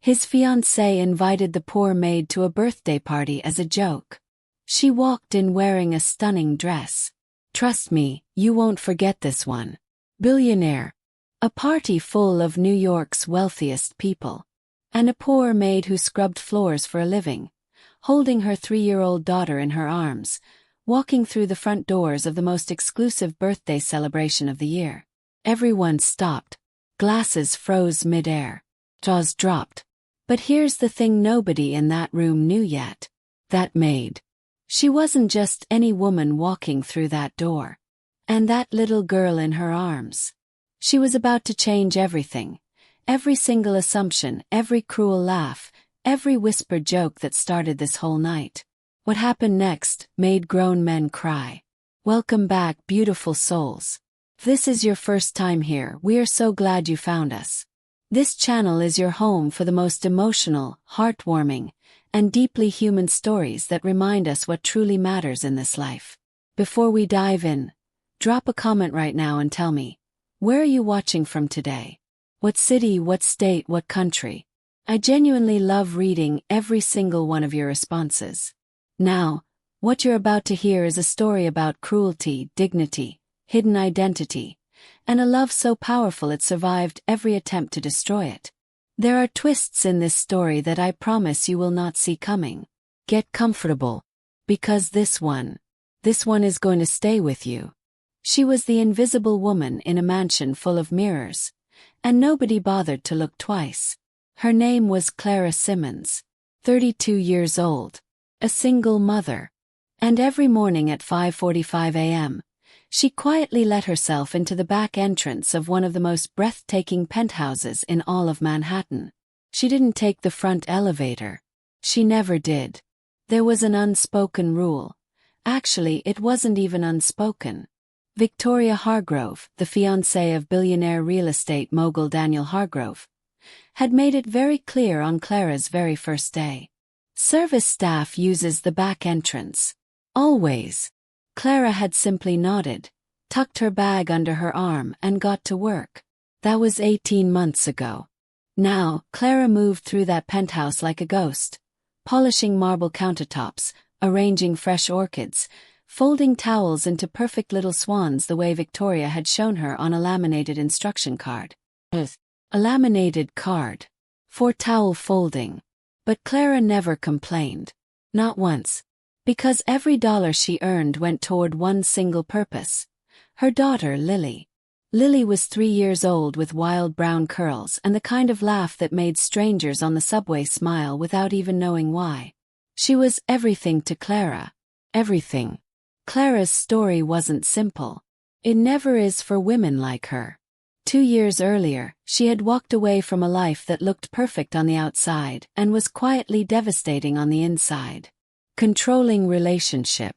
His fiancée invited the poor maid to a birthday party as a joke. She walked in wearing a stunning dress. Trust me, you won't forget this one. Billionaire. A party full of New York's wealthiest people. And a poor maid who scrubbed floors for a living, holding her 3-year-old daughter in her arms, walking through the front doors of the most exclusive birthday celebration of the year. Everyone stopped. Glasses froze mid-air. Jaws dropped. But here's the thing nobody in that room knew yet. That maid. She wasn't just any woman walking through that door. And that little girl in her arms. She was about to change everything. Every single assumption, every cruel laugh, every whispered joke that started this whole night. What happened next made grown men cry. Welcome back, beautiful souls. If this is your first time here, we are so glad you found us. This channel is your home for the most emotional, heartwarming, and deeply human stories that remind us what truly matters in this life. Before we dive in, drop a comment right now and tell me, where are you watching from today? What city, what state, what country? I genuinely love reading every single one of your responses. Now, what you're about to hear is a story about cruelty, dignity, hidden identity, and a love so powerful it survived every attempt to destroy it. There are twists in this story that I promise you will not see coming. Get comfortable, because this one is going to stay with you. She was the invisible woman in a mansion full of mirrors, and nobody bothered to look twice. Her name was Clara Simmons, 32 years old, a single mother. And every morning at 5:45 a.m., she quietly let herself into the back entrance of one of the most breathtaking penthouses in all of Manhattan. She didn't take the front elevator. She never did. There was an unspoken rule. Actually, it wasn't even unspoken. Victoria Hargrove, the fiancée of billionaire real estate mogul Daniel Hargrove, had made it very clear on Clara's very first day. Service staff uses the back entrance. Always. Clara had simply nodded, tucked her bag under her arm and got to work. That was 18 months ago. Now, Clara moved through that penthouse like a ghost, polishing marble countertops, arranging fresh orchids, folding towels into perfect little swans the way Victoria had shown her on a laminated instruction card. A laminated card. For towel folding. But Clara never complained. Not once. Because every dollar she earned went toward one single purpose. Her daughter, Lily. Lily was 3 years old with wild brown curls and the kind of laugh that made strangers on the subway smile without even knowing why. She was everything to Clara. Everything. Clara's story wasn't simple. It never is for women like her. 2 years earlier, she had walked away from a life that looked perfect on the outside and was quietly devastating on the inside. Controlling relationship.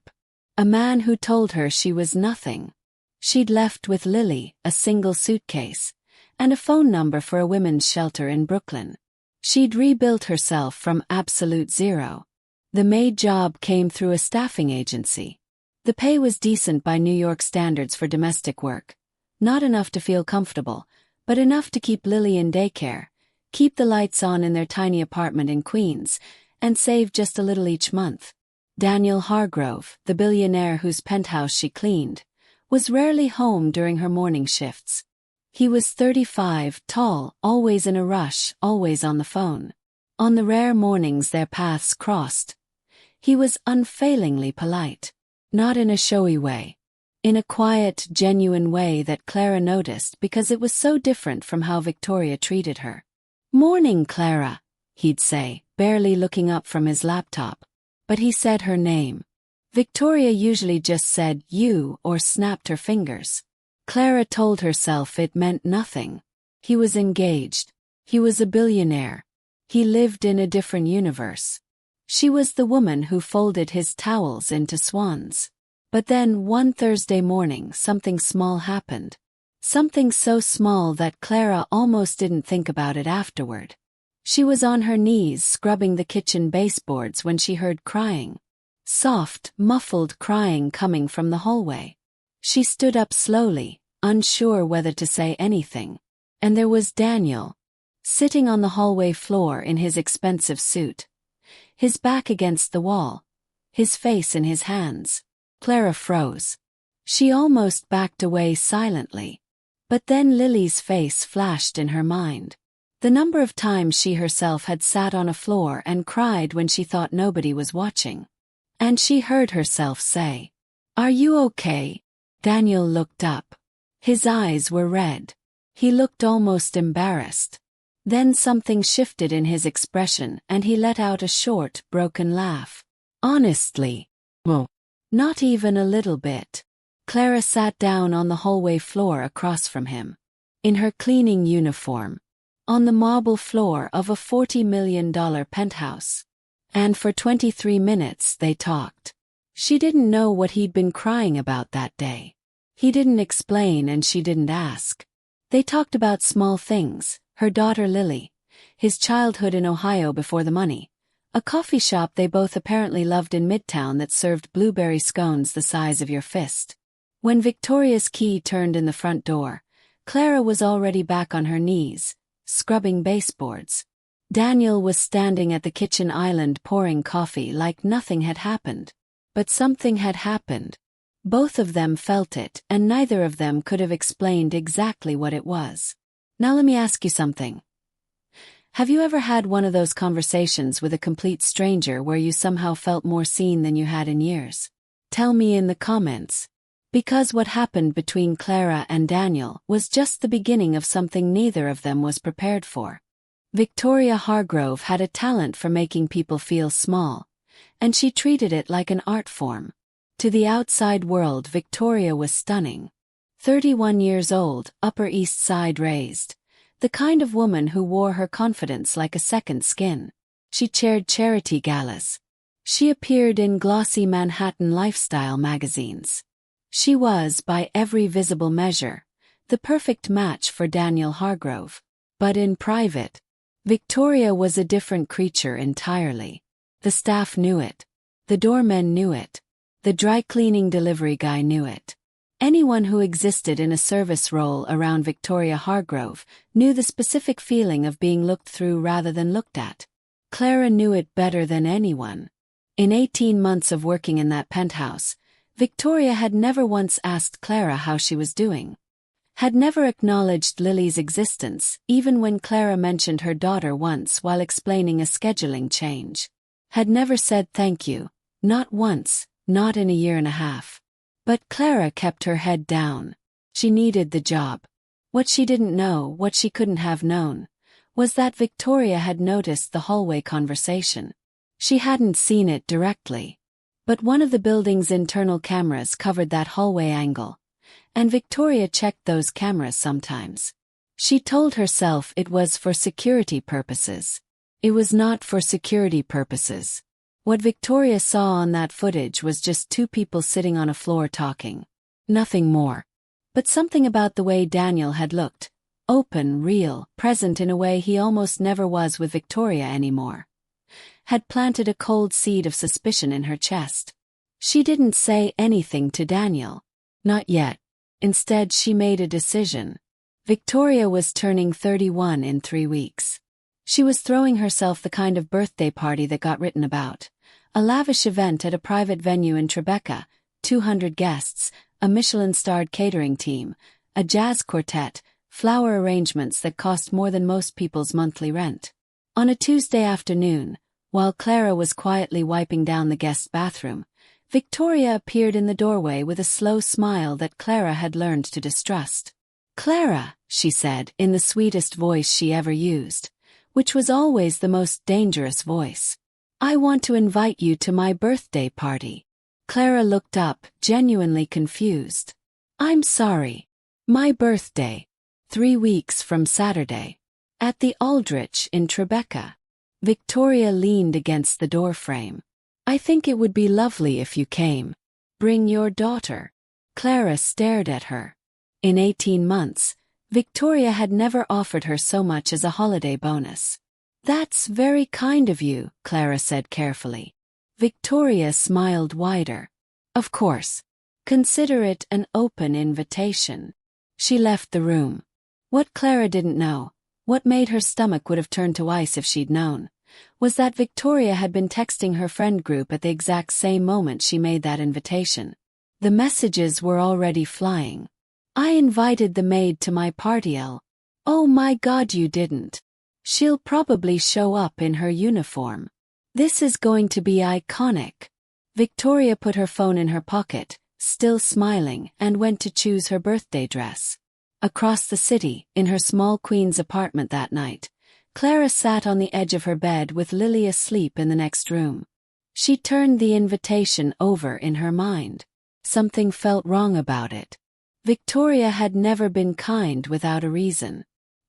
A man who told her she was nothing. She'd left with Lily, a single suitcase, and a phone number for a women's shelter in Brooklyn. She'd rebuilt herself from absolute zero. The maid job came through a staffing agency. The pay was decent by New York standards for domestic work. Not enough to feel comfortable, but enough to keep Lily in daycare, keep the lights on in their tiny apartment in Queens, and save just a little each month. Daniel Hargrove, the billionaire whose penthouse she cleaned, was rarely home during her morning shifts. He was 35, tall, always in a rush, always on the phone. On the rare mornings their paths crossed, he was unfailingly polite. Not in a showy way. In a quiet, genuine way that Clara noticed because it was so different from how Victoria treated her. "Morning, Clara," he'd say, barely looking up from his laptop. But he said her name. Victoria usually just said you or snapped her fingers. Clara told herself it meant nothing. He was engaged. He was a billionaire. He lived in a different universe. She was the woman who folded his towels into swans. But then one Thursday morning something small happened. Something so small that Clara almost didn't think about it afterward. She was on her knees scrubbing the kitchen baseboards when she heard crying. Soft, muffled crying coming from the hallway. She stood up slowly, unsure whether to say anything. And there was Daniel. sitting on the hallway floor in his expensive suit. His back against the wall, his face in his hands. Clara froze. She almost backed away silently. But then Lily's face flashed in her mind. The number of times she herself had sat on a floor and cried when she thought nobody was watching. And she heard herself say, "Are you okay?" Daniel looked up. His eyes were red. He looked almost embarrassed. Then something shifted in his expression and he let out a short, broken laugh. "Honestly? Well, not even a little bit." Clara sat down on the hallway floor across from him. In her cleaning uniform. On the marble floor of a $40 million penthouse. And for 23 minutes they talked. She didn't know what he'd been crying about that day. He didn't explain and she didn't ask. They talked about small things, her daughter Lily, his childhood in Ohio before the money, a coffee shop they both apparently loved in Midtown that served blueberry scones the size of your fist. When Victoria's key turned in the front door, Clara was already back on her knees, scrubbing baseboards. Daniel was standing at the kitchen island pouring coffee like nothing had happened. But something had happened. Both of them felt it, and neither of them could have explained exactly what it was. Now let me ask you something. Have you ever had one of those conversations with a complete stranger where you somehow felt more seen than you had in years? Tell me in the comments. Because what happened between Clara and Daniel was just the beginning of something neither of them was prepared for. Victoria Hargrove had a talent for making people feel small, and she treated it like an art form. To the outside world, Victoria was stunning. 31 years old, Upper East Side raised. The kind of woman who wore her confidence like a second skin. She chaired charity galas. She appeared in glossy Manhattan lifestyle magazines. She was, by every visible measure, the perfect match for Daniel Hargrove. But in private, Victoria was a different creature entirely. The staff knew it. The doormen knew it. The dry cleaning delivery guy knew it. Anyone who existed in a service role around Victoria Hargrove knew the specific feeling of being looked through rather than looked at. Clara knew it better than anyone. In 18 months of working in that penthouse, Victoria had never once asked Clara how she was doing. Had never acknowledged Lily's existence, even when Clara mentioned her daughter once while explaining a scheduling change. Had never said thank you, not once, not in a year and a half. But Clara kept her head down. She needed the job. What she didn't know, what she couldn't have known, was that Victoria had noticed the hallway conversation. She hadn't seen it directly. But one of the building's internal cameras covered that hallway angle, and Victoria checked those cameras sometimes. She told herself it was for security purposes. It was not for security purposes. What Victoria saw on that footage was just two people sitting on a floor talking. Nothing more. But something about the way Daniel had looked, open, real, present in a way he almost never was with Victoria anymore, had planted a cold seed of suspicion in her chest. She didn't say anything to Daniel. Not yet. Instead, she made a decision. Victoria was turning 31 in 3 weeks. She was throwing herself the kind of birthday party that got written about. A lavish event at a private venue in Tribeca, 200 guests, a Michelin-starred catering team, a jazz quartet, flower arrangements that cost more than most people's monthly rent. On a Tuesday afternoon, while Clara was quietly wiping down the guest's bathroom, Victoria appeared in the doorway with a slow smile that Clara had learned to distrust. "Clara," she said in the sweetest voice she ever used, which was always the most dangerous voice. "I want to invite you to my birthday party." Clara looked up, genuinely confused. "I'm sorry. My birthday. 3 weeks from Saturday. At the Aldrich in Tribeca." Victoria leaned against the doorframe. "I think it would be lovely if you came. Bring your daughter." Clara stared at her. In 18 months, Victoria had never offered her so much as a holiday bonus. "That's very kind of you," Clara said carefully. Victoria smiled wider. "Of course. Consider it an open invitation." She left the room. What Clara didn't know What made her stomach would have turned to ice if she'd known was that Victoria had been texting her friend group at the exact same moment she made that invitation. The messages were already flying. I invited the maid to my party. Oh my God, you didn't. She'll probably show up in her uniform. This is going to be iconic. Victoria put her phone in her pocket, still smiling, and went to choose her birthday dress. Across the city, in her small Queen's apartment that night, Clara sat on the edge of her bed with Lily asleep in the next room. She turned the invitation over in her mind. Something felt wrong about it. Victoria had never been kind without a reason.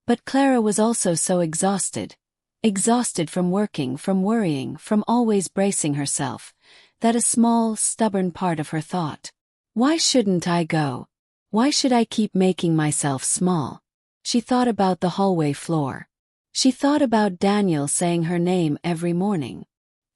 But Clara was also so exhausted. Exhausted from working, from worrying, from always bracing herself, that a small, stubborn part of her thought, "Why shouldn't I go? Why should I keep making myself small?" She thought about the hallway floor. She thought about Daniel saying her name every morning.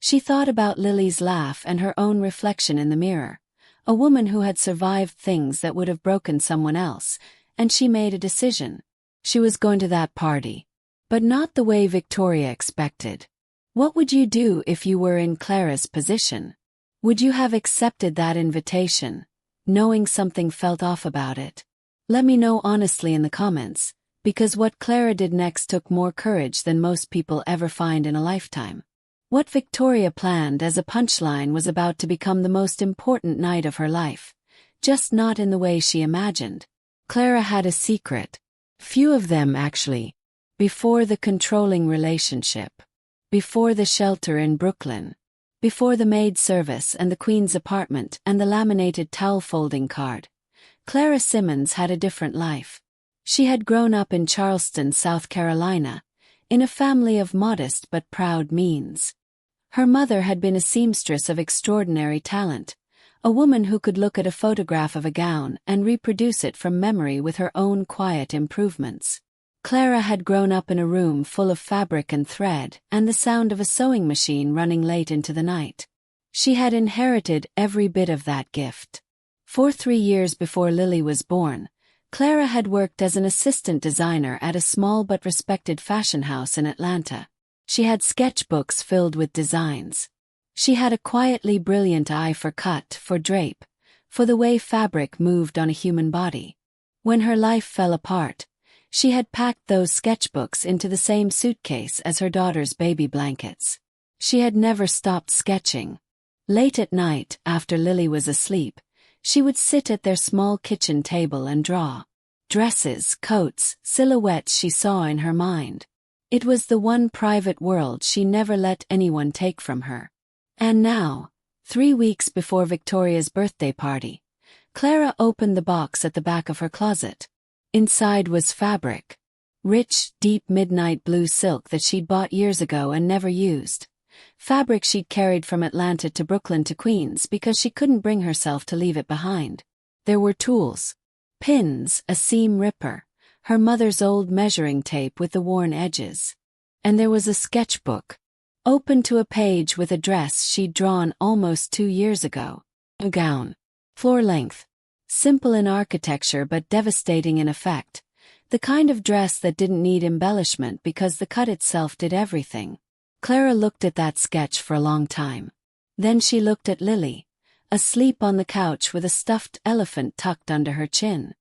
She thought about Lily's laugh and her own reflection in the mirror, a woman who had survived things that would have broken someone else, and she made a decision. She was going to that party. But not the way Victoria expected. What would you do if you were in Clara's position? Would you have accepted that invitation, knowing something felt off about it? Let me know honestly in the comments, because what Clara did next took more courage than most people ever find in a lifetime. What Victoria planned as a punchline was about to become the most important night of her life, just not in the way she imagined. Clara had a secret. Few of them actually. Before the controlling relationship. Before the shelter in Brooklyn. Before the maid service and the Queen's apartment and the laminated towel folding card. Clara Simmons had a different life. She had grown up in Charleston, South Carolina, in a family of modest but proud means. Her mother had been a seamstress of extraordinary talent, a woman who could look at a photograph of a gown and reproduce it from memory with her own quiet improvements. Clara had grown up in a room full of fabric and thread and the sound of a sewing machine running late into the night. She had inherited every bit of that gift. For 3 years before Lily was born, Clara had worked as an assistant designer at a small but respected fashion house in Atlanta. She had sketchbooks filled with designs. She had a quietly brilliant eye for cut, for drape, for the way fabric moved on a human body. When her life fell apart, she had packed those sketchbooks into the same suitcase as her daughter's baby blankets. She had never stopped sketching. Late at night, after Lily was asleep, she would sit at their small kitchen table and draw. Dresses, coats, silhouettes she saw in her mind. It was the one private world she never let anyone take from her. And now, 3 weeks before Victoria's birthday party, Clara opened the box at the back of her closet. Inside was fabric. Rich, deep midnight blue silk that she'd bought years ago and never used. Fabric she'd carried from Atlanta to Brooklyn to Queens because she couldn't bring herself to leave it behind. There were tools. Pins, a seam ripper, her mother's old measuring tape with the worn edges. And there was a sketchbook, open to a page with a dress she'd drawn almost 2 years ago. A gown. Floor length. Simple in architecture but devastating in effect. The kind of dress that didn't need embellishment because the cut itself did everything. Clara looked at that sketch for a long time. Then she looked at Lily, asleep on the couch with a stuffed elephant tucked under her chin.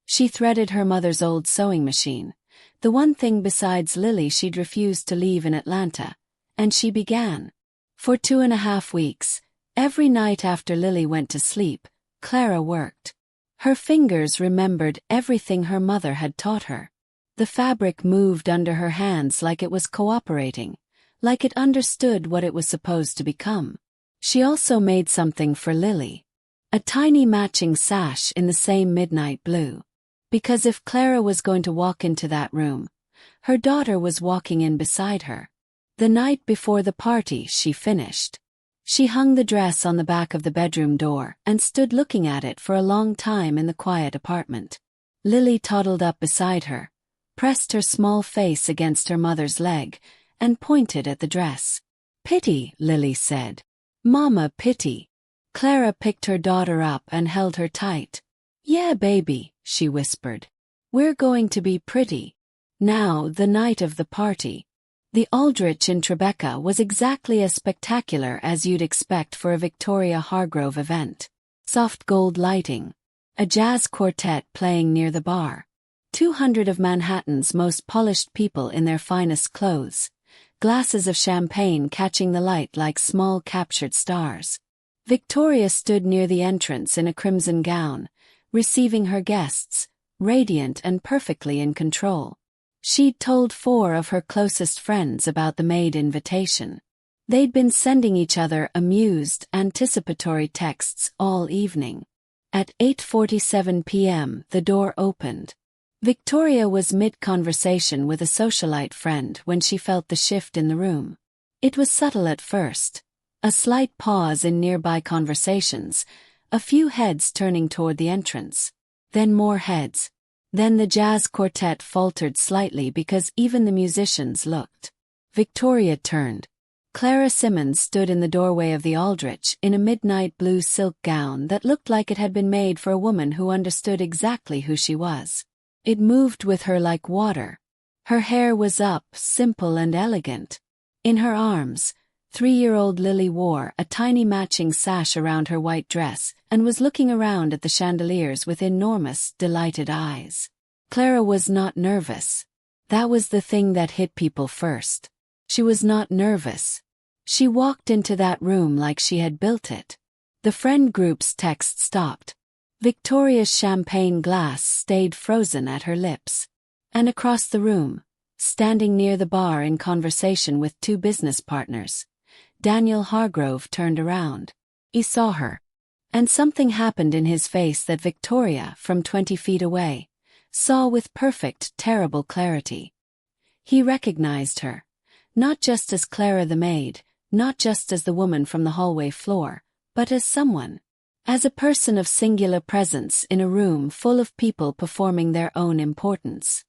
She threaded her mother's old sewing machine, the one thing besides Lily she'd refused to leave in Atlanta, and she began. For 2.5 weeks, every night after Lily went to sleep, Clara worked. Her fingers remembered everything her mother had taught her. The fabric moved under her hands like it was cooperating, like it understood what it was supposed to become. She also made something for Lily. A tiny matching sash in the same midnight blue. Because if Clara was going to walk into that room, her daughter was walking in beside her. The night before the party, she finished. She hung the dress on the back of the bedroom door and stood looking at it for a long time in the quiet apartment. Lily toddled up beside her, pressed her small face against her mother's leg, and pointed at the dress. "Pity," Lily said. "Mama, pity." Clara picked her daughter up and held her tight. "Yeah, baby," she whispered. "We're going to be pretty." Now, the night of the party. The Aldrich in Tribeca was exactly as spectacular as you'd expect for a Victoria Hargrove event. Soft gold lighting. A jazz quartet playing near the bar. 200 of Manhattan's most polished people in their finest clothes. Glasses of champagne catching the light like small captured stars. Victoria stood near the entrance in a crimson gown, receiving her guests, radiant and perfectly in control. She'd told 4 of her closest friends about the Maid invitation. They'd been sending each other amused, anticipatory texts all evening. At 8:47 p.m., the door opened. Victoria was mid-conversation with a socialite friend when she felt the shift in the room. It was subtle at first. A slight pause in nearby conversations, a few heads turning toward the entrance. Then more heads. Then the jazz quartet faltered slightly because even the musicians looked. Victoria turned. Clara Simmons stood in the doorway of the Aldrich in a midnight blue silk gown that looked like it had been made for a woman who understood exactly who she was. It moved with her like water. Her hair was up, simple and elegant. In her arms, 3-year-old Lily wore a tiny matching sash around her white dress and was looking around at the chandeliers with enormous, delighted eyes. Clara was not nervous. That was the thing that hit people first. She was not nervous. She walked into that room like she had built it. The friend group's text stopped. Victoria's champagne glass stayed frozen at her lips. And across the room, standing near the bar in conversation with 2 business partners, Daniel Hargrove turned around. He saw her. And something happened in his face that Victoria, from 20 feet away, saw with perfect, terrible clarity. He recognized her. Not just as Clara the maid, not just as the woman from the hallway floor, but as someone. As a person of singular presence in a room full of people performing their own importance.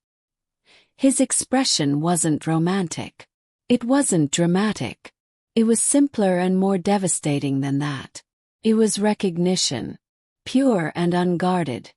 His expression wasn't romantic. It wasn't dramatic. It was simpler and more devastating than that. It was recognition. Pure and unguarded.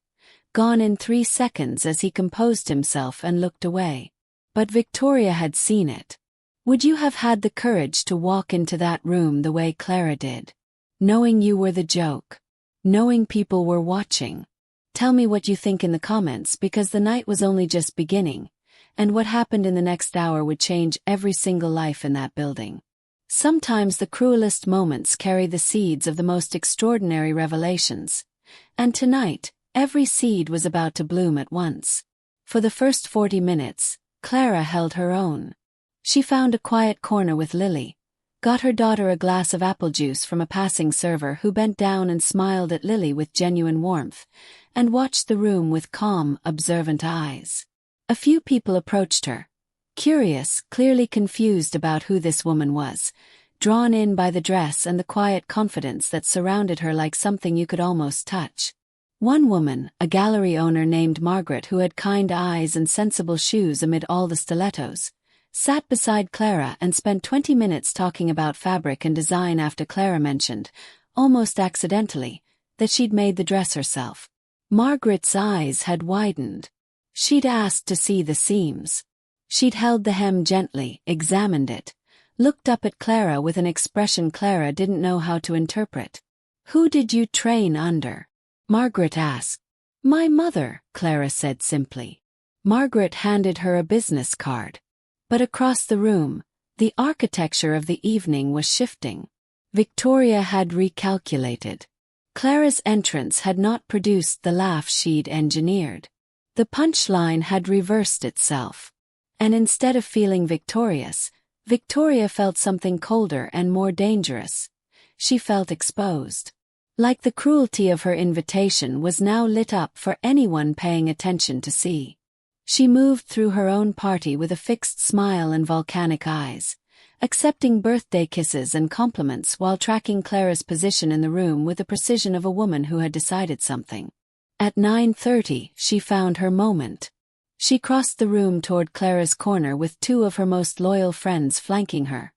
Gone in 3 seconds as he composed himself and looked away. But Victoria had seen it. Would you have had the courage to walk into that room the way Clara did? Knowing you were the joke. Knowing people were watching. Tell me what you think in the comments because the night was only just beginning, and what happened in the next hour would change every single life in that building. Sometimes the cruelest moments carry the seeds of the most extraordinary revelations. And tonight, every seed was about to bloom at once. For the first 40 minutes, Clara held her own. She found a quiet corner with Lily, got her daughter a glass of apple juice from a passing server who bent down and smiled at Lily with genuine warmth, and watched the room with calm, observant eyes. A few people approached her. Curious, clearly confused about who this woman was, drawn in by the dress and the quiet confidence that surrounded her like something you could almost touch. One woman, a gallery owner named Margaret who had kind eyes and sensible shoes amid all the stilettos, sat beside Clara and spent 20 minutes talking about fabric and design after Clara mentioned, almost accidentally, that she'd made the dress herself. Margaret's eyes had widened. She'd asked to see the seams. She'd held the hem gently, examined it, looked up at Clara with an expression Clara didn't know how to interpret. "Who did you train under?" Margaret asked. "My mother," Clara said simply. Margaret handed her a business card. But across the room, the architecture of the evening was shifting. Victoria had recalculated. Clara's entrance had not produced the laugh she'd engineered. The punchline had reversed itself. And instead of feeling victorious, Victoria felt something colder and more dangerous. She felt exposed. Like the cruelty of her invitation was now lit up for anyone paying attention to see. She moved through her own party with a fixed smile and volcanic eyes, accepting birthday kisses and compliments while tracking Clara's position in the room with the precision of a woman who had decided something. At 9:30, she found her moment. She crossed the room toward Clara's corner with 2 of her most loyal friends flanking her.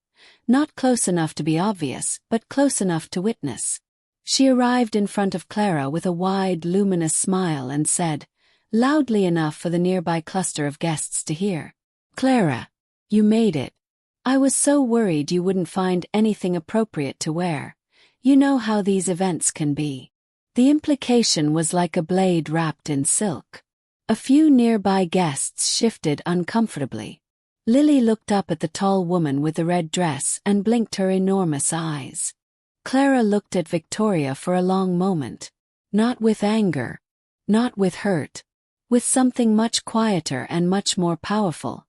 Not close enough to be obvious, but close enough to witness. She arrived in front of Clara with a wide, luminous smile and said, loudly enough for the nearby cluster of guests to hear. "Clara, you made it. I was so worried you wouldn't find anything appropriate to wear. You know how these events can be." The implication was like a blade wrapped in silk. A few nearby guests shifted uncomfortably. Lily looked up at the tall woman with the red dress and blinked her enormous eyes. Clara looked at Victoria for a long moment. Not with anger. Not with hurt. With something much quieter and much more powerful.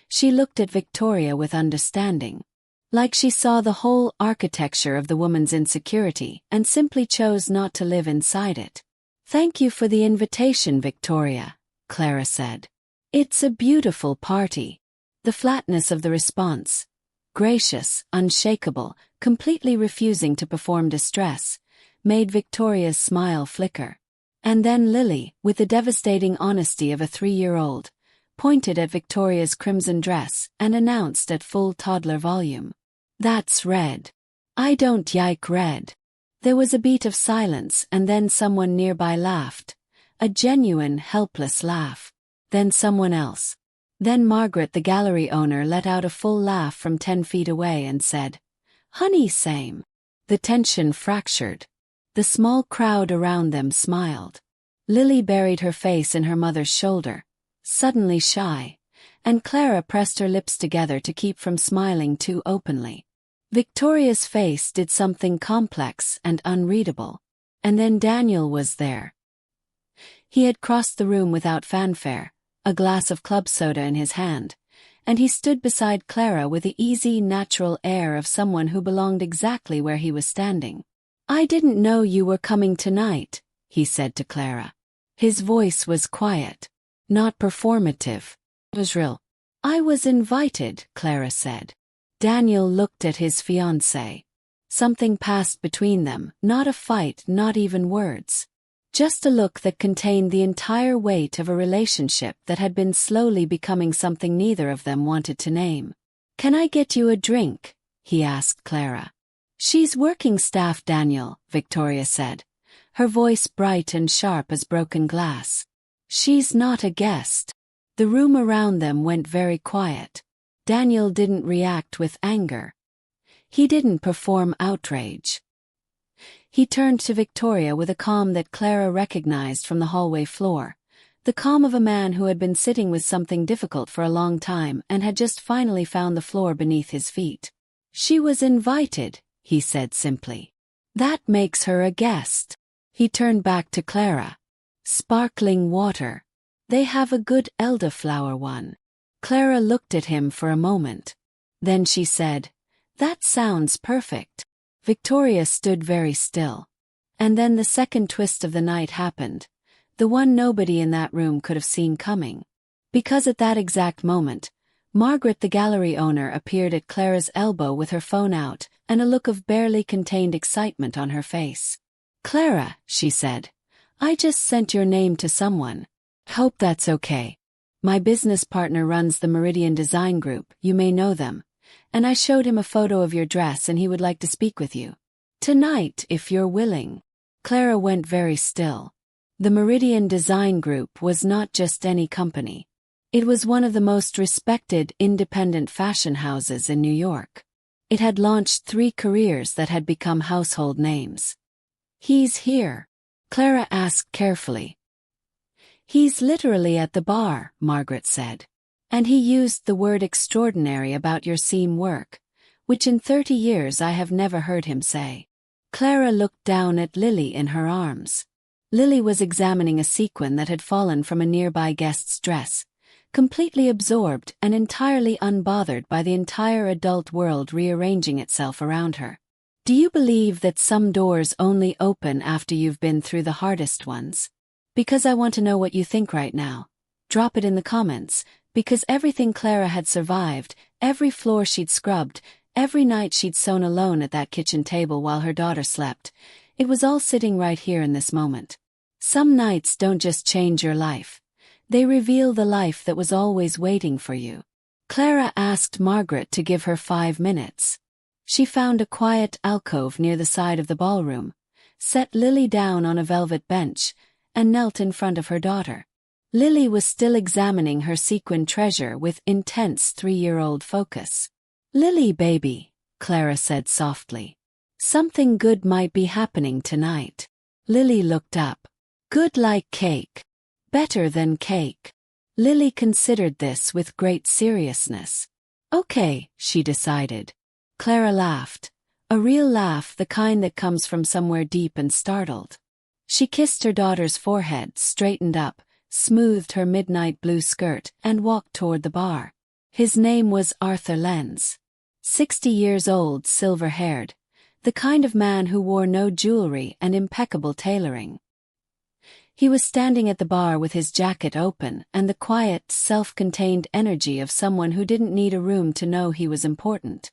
She looked at Victoria with understanding. Like she saw the whole architecture of the woman's insecurity and simply chose not to live inside it. "Thank you for the invitation, Victoria," Clara said. "It's a beautiful party." The flatness of the response, gracious, unshakable, completely refusing to perform distress, made Victoria's smile flicker. And then Lily, with the devastating honesty of a 3-year-old, pointed at Victoria's crimson dress and announced at full toddler volume, "That's red. I don't like red." There was a beat of silence and then someone nearby laughed. A genuine, helpless laugh. Then someone else. Then Margaret, the gallery owner, let out a full laugh from 10 feet away and said, "Honey, same." The tension fractured. The small crowd around them smiled. Lily buried her face in her mother's shoulder, suddenly shy, and Clara pressed her lips together to keep from smiling too openly. Victoria's face did something complex and unreadable. And then Daniel was there. He had crossed the room without fanfare, a glass of club soda in his hand, and he stood beside Clara with the easy, natural air of someone who belonged exactly where he was standing. "I didn't know you were coming tonight," he said to Clara. His voice was quiet, not performative. It was real. "I was invited," Clara said. Daniel looked at his fiancée. Something passed between them, not a fight, not even words. Just a look that contained the entire weight of a relationship that had been slowly becoming something neither of them wanted to name. "Can I get you a drink?" he asked Clara. "She's working staff, Daniel," Victoria said, her voice bright and sharp as broken glass. "She's not a guest." The room around them went very quiet. Daniel didn't react with anger. He didn't perform outrage. He turned to Victoria with a calm that Clara recognized from the hallway floor, the calm of a man who had been sitting with something difficult for a long time and had just finally found the floor beneath his feet. "She was invited," he said simply. "That makes her a guest." He turned back to Clara. "Sparkling water. They have a good elderflower one." Clara looked at him for a moment. Then she said, "That sounds perfect." Victoria stood very still. And then the second twist of the night happened, the one nobody in that room could have seen coming. Because at that exact moment, Margaret, the gallery owner, appeared at Clara's elbow with her phone out and a look of barely contained excitement on her face. "Clara," she said, "I just sent your name to someone. Hope that's okay. My business partner runs the Meridian Design Group, you may know them, and I showed him a photo of your dress and he would like to speak with you. Tonight, if you're willing." Clara went very still. The Meridian Design Group was not just any company. It was one of the most respected independent fashion houses in New York. It had launched 3 careers that had become household names. "He's here?" Clara asked carefully. "He's literally at the bar," Margaret said. "And he used the word extraordinary about your seam work, which in 30 years I have never heard him say." Clara looked down at Lily in her arms. Lily was examining a sequin that had fallen from a nearby guest's dress, completely absorbed and entirely unbothered by the entire adult world rearranging itself around her. "Do you believe that some doors only open after you've been through the hardest ones? Because I want to know what you think right now. Drop it in the comments, because everything Clara had survived, every floor she'd scrubbed, every night she'd sewn alone at that kitchen table while her daughter slept, it was all sitting right here in this moment. Some nights don't just change your life. They reveal the life that was always waiting for you." Clara asked Margaret to give her 5 minutes. She found a quiet alcove near the side of the ballroom, set Lily down on a velvet bench, and knelt in front of her daughter. Lily was still examining her sequin treasure with intense 3-year-old focus. "Lily, baby," Clara said softly. "Something good might be happening tonight." Lily looked up. "Good like cake. Better than cake." Lily considered this with great seriousness. "Okay," she decided. Clara laughed. A real laugh, the kind that comes from somewhere deep and startled. She kissed her daughter's forehead, straightened up, smoothed her midnight blue skirt, and walked toward the bar. His name was Arthur Lenz. 60 years old, silver-haired. The kind of man who wore no jewelry and impeccable tailoring. He was standing at the bar with his jacket open and the quiet, self-contained energy of someone who didn't need a room to know he was important.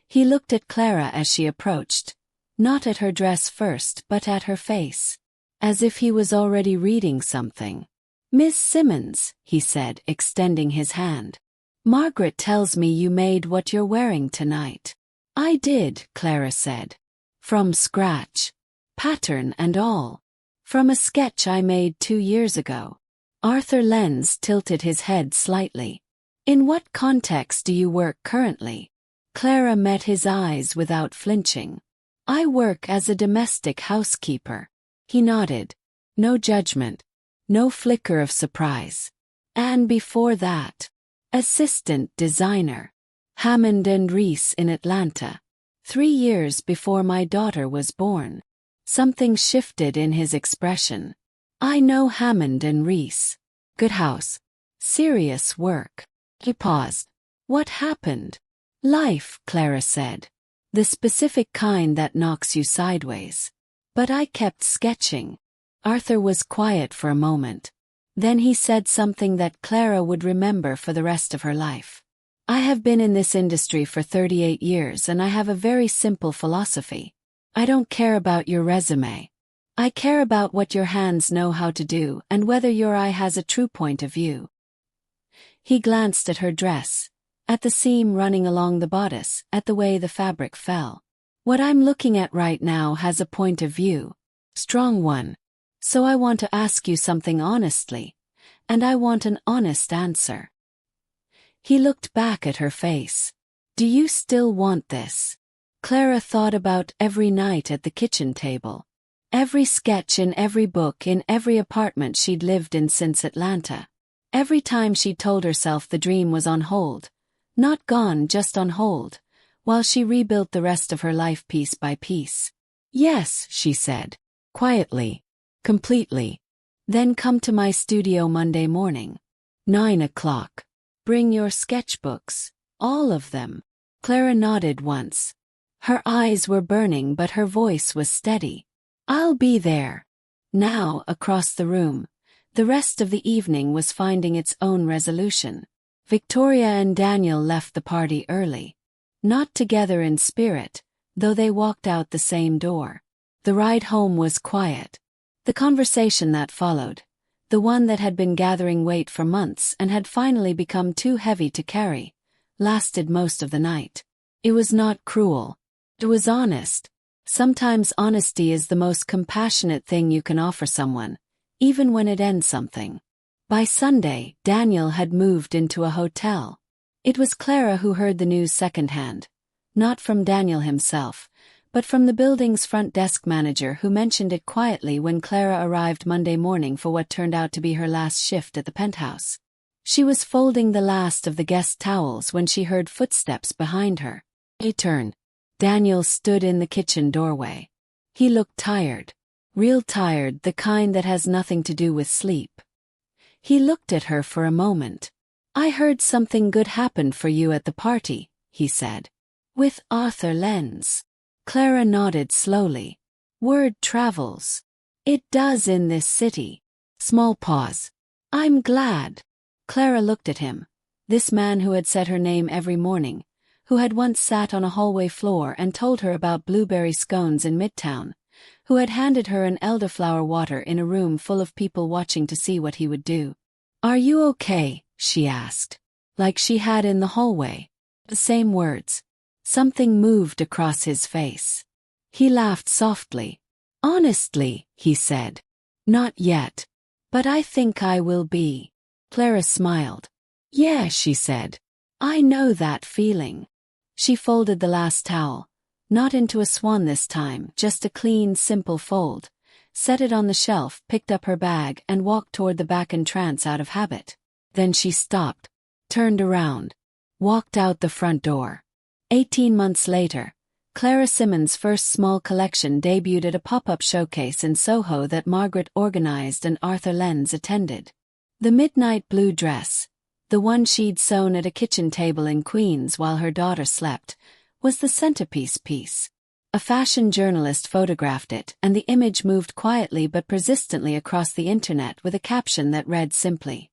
He looked at Clara as she approached, not at her dress first but at her face, as if he was already reading something. "Miss Simmons," he said, extending his hand. "Margaret tells me you made what you're wearing tonight." "I did," Clara said. "From scratch. Pattern and all. From a sketch I made 2 years ago." Arthur Lenz tilted his head slightly. "In what context do you work currently?" Clara met his eyes without flinching. "I work as a domestic housekeeper." He nodded. No judgment. No flicker of surprise. "And before that? Assistant designer. Hammond and Reese in Atlanta. 3 years before my daughter was born." Something shifted in his expression. "I know Hammond and Reese. Good house. Serious work." He paused. "What happened?" "Life," Clara said. "The specific kind that knocks you sideways. But I kept sketching." Arthur was quiet for a moment. Then he said something that Clara would remember for the rest of her life. "I have been in this industry for 38 years and I have a very simple philosophy. I don't care about your resume. I care about what your hands know how to do and whether your eye has a true point of view." He glanced at her dress, at the seam running along the bodice, at the way the fabric fell. "What I'm looking at right now has a point of view. Strong one. So I want to ask you something honestly, and I want an honest answer." He looked back at her face. "Do you still want this?" Clara thought about every night at the kitchen table. Every sketch in every book in every apartment she'd lived in since Atlanta. Every time she'd told herself the dream was on hold. Not gone, just on hold, while she rebuilt the rest of her life piece by piece. "Yes," she said, quietly, completely. "Then come to my studio Monday morning. 9 o'clock. Bring your sketchbooks, all of them." Clara nodded once. Her eyes were burning but her voice was steady. "I'll be there." Now, across the room, the rest of the evening was finding its own resolution. Victoria and Daniel left the party early. Not together in spirit, though they walked out the same door. The ride home was quiet. The conversation that followed, the one that had been gathering weight for months and had finally become too heavy to carry, lasted most of the night. It was not cruel. It was honest. Sometimes honesty is the most compassionate thing you can offer someone, even when it ends something. By Sunday, Daniel had moved into a hotel. It was Clara who heard the news secondhand. Not from Daniel himself, but from the building's front desk manager who mentioned it quietly when Clara arrived Monday morning for what turned out to be her last shift at the penthouse. She was folding the last of the guest towels when she heard footsteps behind her. He turned. Daniel stood in the kitchen doorway. He looked tired. Real tired, the kind that has nothing to do with sleep. He looked at her for a moment. "I heard something good happened for you at the party," he said. "With Arthur Lenz." Clara nodded slowly. "Word travels. It does in this city." Small pause. "I'm glad." Clara looked at him. This man who had said her name every morning, who had once sat on a hallway floor and told her about blueberry scones in Midtown, who had handed her an elderflower water in a room full of people watching to see what he would do. "Are you okay?" she asked. Like she had in the hallway. The same words. Something moved across his face. He laughed softly. "Honestly," he said. "Not yet. But I think I will be. Clara smiled. Yeah, she said. I know that feeling. She folded the last towel, not into a swan this time, just a clean, simple fold, set it on the shelf, picked up her bag and walked toward the back entrance out of habit. Then she stopped, turned around, walked out the front door. 18 months later, Clara Simmons' first small collection debuted at a pop-up showcase in Soho that Margaret organized and Arthur Lenz attended. The midnight blue dress, the one she'd sewn at a kitchen table in Queens while her daughter slept, was the centerpiece piece. A fashion journalist photographed it, and the image moved quietly but persistently across the internet with a caption that read simply,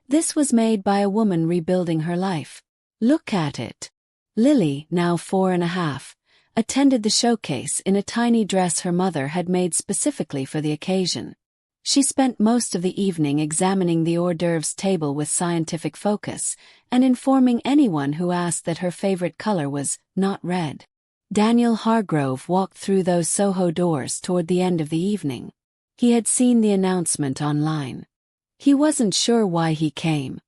"This was made by a woman rebuilding her life. Look at it." Lily, now 4.5, attended the showcase in a tiny dress her mother had made specifically for the occasion. She spent most of the evening examining the hors d'oeuvres table with scientific focus and informing anyone who asked that her favorite color was not red. Daniel Hargrove walked through those Soho doors toward the end of the evening. He had seen the announcement online. He wasn't sure why he came.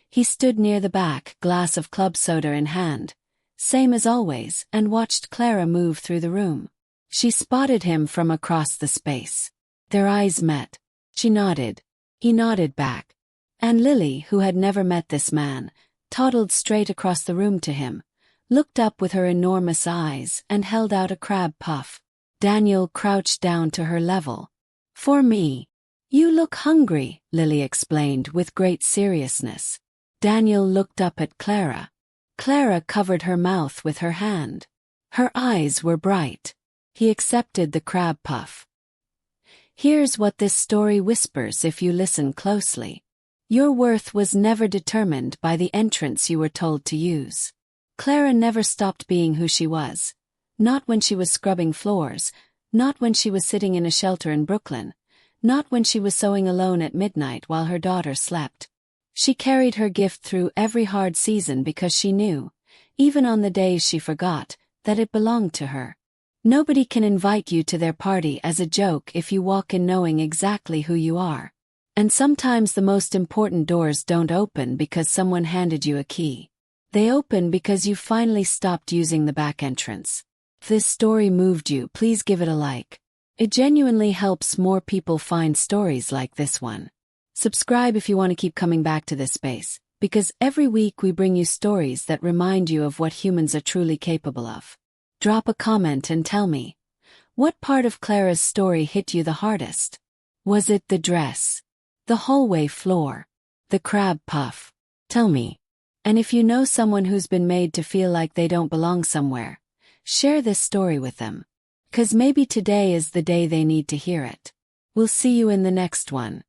He stood near the back, glass of club soda in hand, same as always, and watched Clara move through the room. She spotted him from across the space. Their eyes met. She nodded. He nodded back. And Lily, who had never met this man, toddled straight across the room to him, looked up with her enormous eyes, and held out a crab puff. Daniel crouched down to her level. "For me." "You look hungry," Lily explained with great seriousness. Daniel looked up at Clara. Clara covered her mouth with her hand. Her eyes were bright. He accepted the crab puff. "Here's what this story whispers if you listen closely. Your worth was never determined by the entrance you were told to use." Clara never stopped being who she was. Not when she was scrubbing floors, not when she was sitting in a shelter in Brooklyn, not when she was sewing alone at midnight while her daughter slept. She carried her gift through every hard season because she knew, even on the days she forgot, that it belonged to her. Nobody can invite you to their party as a joke if you walk in knowing exactly who you are. And sometimes the most important doors don't open because someone handed you a key. They open because you finally stopped using the back entrance. If this story moved you, please give it a like. It genuinely helps more people find stories like this one. Subscribe if you want to keep coming back to this space, because every week we bring you stories that remind you of what humans are truly capable of. Drop a comment and tell me, what part of Clara's story hit you the hardest? Was it the dress? The hallway floor? The crab puff? Tell me. And if you know someone who's been made to feel like they don't belong somewhere, share this story with them. 'Cause maybe today is the day they need to hear it. We'll see you in the next one.